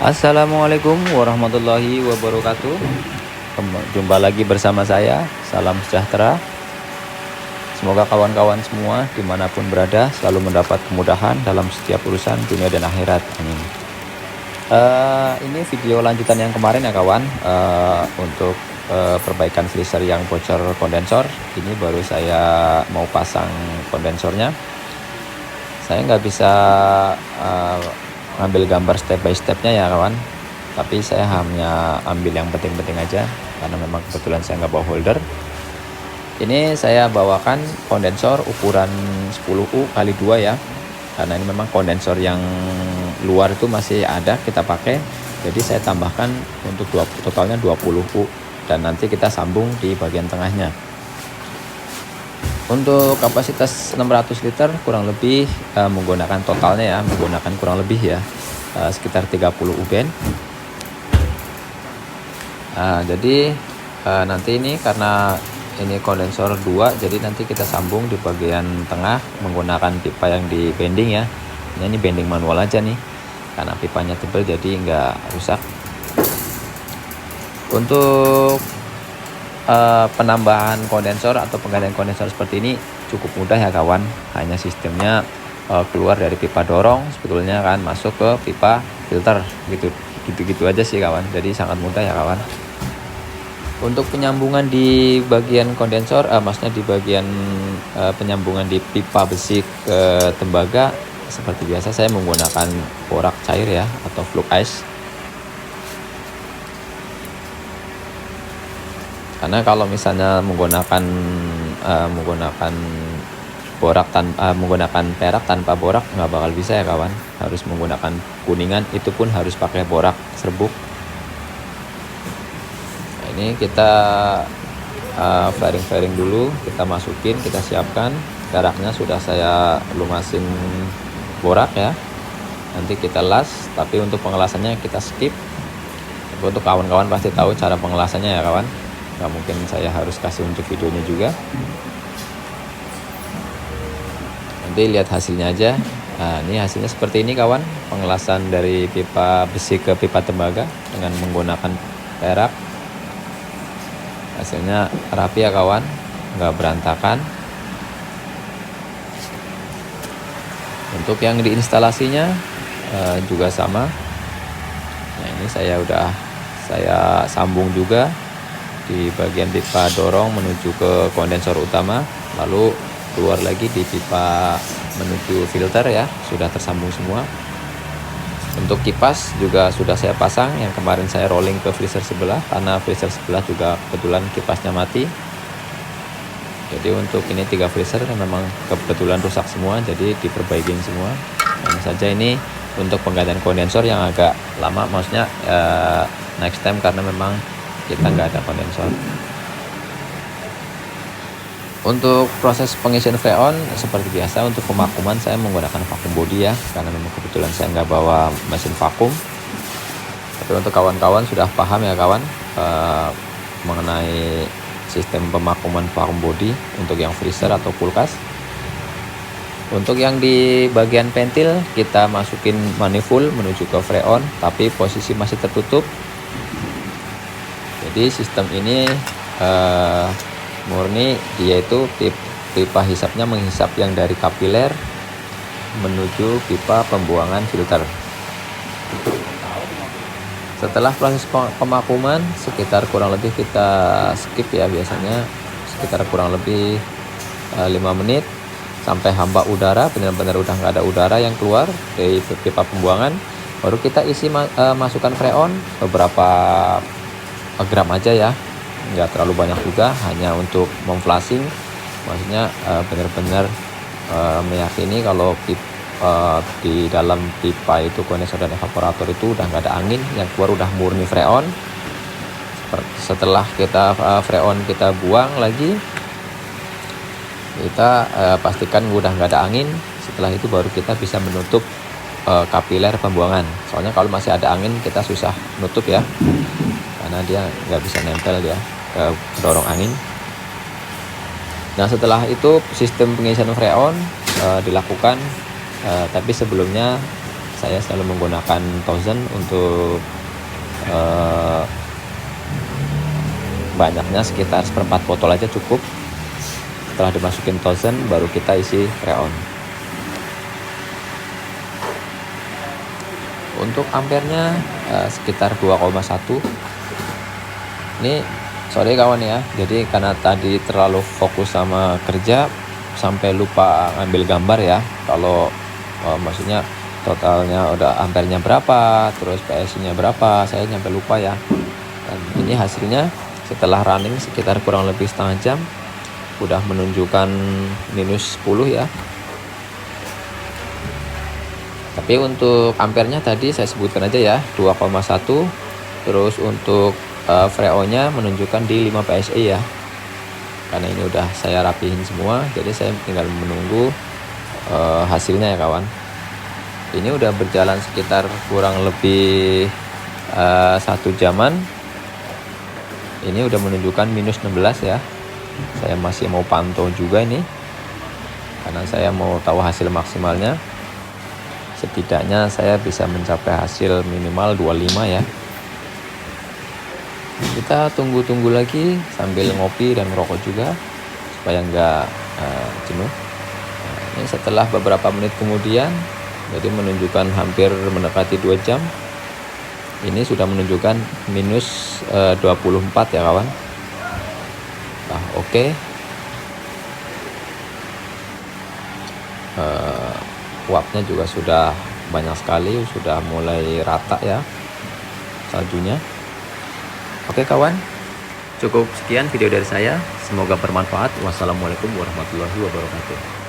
Assalamualaikum warahmatullahi wabarakatuh. Jumpa lagi bersama saya. Salam sejahtera. Semoga kawan-kawan semua dimanapun berada selalu mendapat kemudahan dalam setiap urusan dunia dan akhirat. Amin. Ini video lanjutan yang kemarin ya kawan. Untuk perbaikan freezer yang bocor kondensor. Ini baru saya mau pasang kondensornya. Saya nggak bisa ngambil gambar step by stepnya ya kawan, tapi saya hanya ambil yang penting-penting aja karena memang kebetulan saya nggak bawa holder. Ini saya bawakan kondensor ukuran 10U kali 2 ya, karena ini memang kondensor yang luar itu masih ada kita pakai, jadi saya tambahkan untuk totalnya 20U dan nanti kita sambung di bagian tengahnya. Untuk kapasitas 600 liter kurang lebih menggunakan totalnya ya, menggunakan kurang lebih ya sekitar 30 uben. Jadi nanti ini karena ini kondensor 2, jadi nanti kita sambung di bagian tengah menggunakan pipa yang di bending ya. Ini bending manual aja nih, karena pipanya tebal jadi nggak rusak. Untuk penambahan kondensor atau penggantian kondensor seperti ini cukup mudah ya kawan. Hanya sistemnya keluar dari pipa dorong sebetulnya kan, masuk ke pipa filter gitu aja sih kawan. Jadi sangat mudah ya kawan. Untuk penyambungan di bagian kondensor, maksudnya di bagian penyambungan di pipa besi ke tembaga, seperti biasa saya menggunakan borak cair ya atau fluk ice. Karena kalau misalnya menggunakan menggunakan perak tanpa borak nggak bakal bisa ya kawan. Harus menggunakan kuningan, itu pun harus pakai borak serbuk. Nah, ini kita flaring dulu, kita masukin, kita siapkan. Peraknya sudah saya lumasin borak ya. Nanti kita las, tapi untuk pengelasannya kita skip. Tapi untuk kawan-kawan pasti tahu cara pengelasannya ya kawan. Nggak mungkin saya harus kasih untuk videonya juga. Nanti lihat hasilnya aja. Nah, ini hasilnya seperti ini kawan, pengelasan dari pipa besi ke pipa tembaga dengan menggunakan perak. Hasilnya rapi ya kawan, nggak berantakan. Untuk yang diinstalasinya juga sama. Nah, ini saya sambung juga di bagian pipa dorong menuju ke kondensor utama, lalu keluar lagi di pipa menuju filter ya, sudah tersambung semua. Untuk kipas juga sudah saya pasang, yang kemarin saya rolling ke freezer sebelah karena freezer sebelah juga kebetulan kipasnya mati. Jadi untuk ini 3 freezer memang kebetulan rusak semua, jadi diperbaikin semua. Hanya saja ini untuk penggantian kondensor yang agak lama, maksudnya next time karena memang kita nggak ada kondensor. Untuk proses pengisian freon seperti biasa, untuk pemakuman saya menggunakan vakum body ya, karena memang kebetulan saya nggak bawa mesin vakum. Tapi untuk kawan-kawan sudah paham ya kawan mengenai sistem pemakuman vakum body untuk yang freezer atau kulkas. Untuk yang di bagian pentil kita masukin manifold menuju ke freon, tapi posisi masih tertutup. Jadi sistem ini murni dia itu pipa hisapnya menghisap yang dari kapiler menuju pipa pembuangan filter. Setelah proses pemakuman sekitar kurang lebih kita skip ya, biasanya sekitar kurang lebih 5 menit sampai hamba udara, benar-benar udah nggak ada udara yang keluar dari pipa pembuangan, baru kita isi masukkan freon beberapa gram aja ya, nggak terlalu banyak juga, hanya untuk memflashing, maksudnya benar-benar meyakini kalau di dalam pipa itu kondensor dan evaporator itu udah nggak ada angin, yang keluar udah murni freon. Setelah kita freon kita buang lagi, kita pastikan udah nggak ada angin. Setelah itu baru kita bisa menutup kapiler pembuangan, soalnya kalau masih ada angin kita susah nutup ya, karena dia nggak bisa nempel ya ke dorong angin. Nah setelah itu sistem pengisian freon dilakukan, tapi sebelumnya saya selalu menggunakan Thousand untuk banyaknya sekitar seperempat botol aja cukup. Setelah dimasukin Thousand baru kita isi Freon. Untuk ampernya sekitar 2,1. Ini sorry kawan ya, jadi karena tadi terlalu fokus sama kerja sampai lupa ngambil gambar ya. Kalau maksudnya totalnya udah ampernya berapa, terus PSI-nya berapa, saya sampai lupa ya. Dan ini hasilnya setelah running sekitar kurang lebih setengah jam udah menunjukkan minus 10 ya. Tapi untuk ampernya tadi saya sebutkan aja ya, 2,1. Terus untuk Freon-nya menunjukkan di 5 PSI ya. Karena ini udah saya rapihin semua, jadi saya tinggal menunggu hasilnya ya kawan. Ini udah berjalan sekitar kurang lebih 1 jaman. Ini udah menunjukkan minus 16 ya. Saya masih mau pantau juga ini, karena saya mau tahu hasil maksimalnya. Setidaknya saya bisa mencapai hasil minimal 25 ya. Kita tunggu-tunggu lagi sambil ngopi dan merokok juga supaya nggak jenuh. Ini setelah beberapa menit kemudian, jadi menunjukkan hampir mendekati 2 jam. Ini sudah menunjukkan minus 24 ya kawan. Nah, oke. Uapnya juga sudah banyak sekali, sudah mulai rata ya saljunya. Oke kawan, cukup sekian video dari saya. Semoga bermanfaat. Wassalamualaikum warahmatullahi wabarakatuh.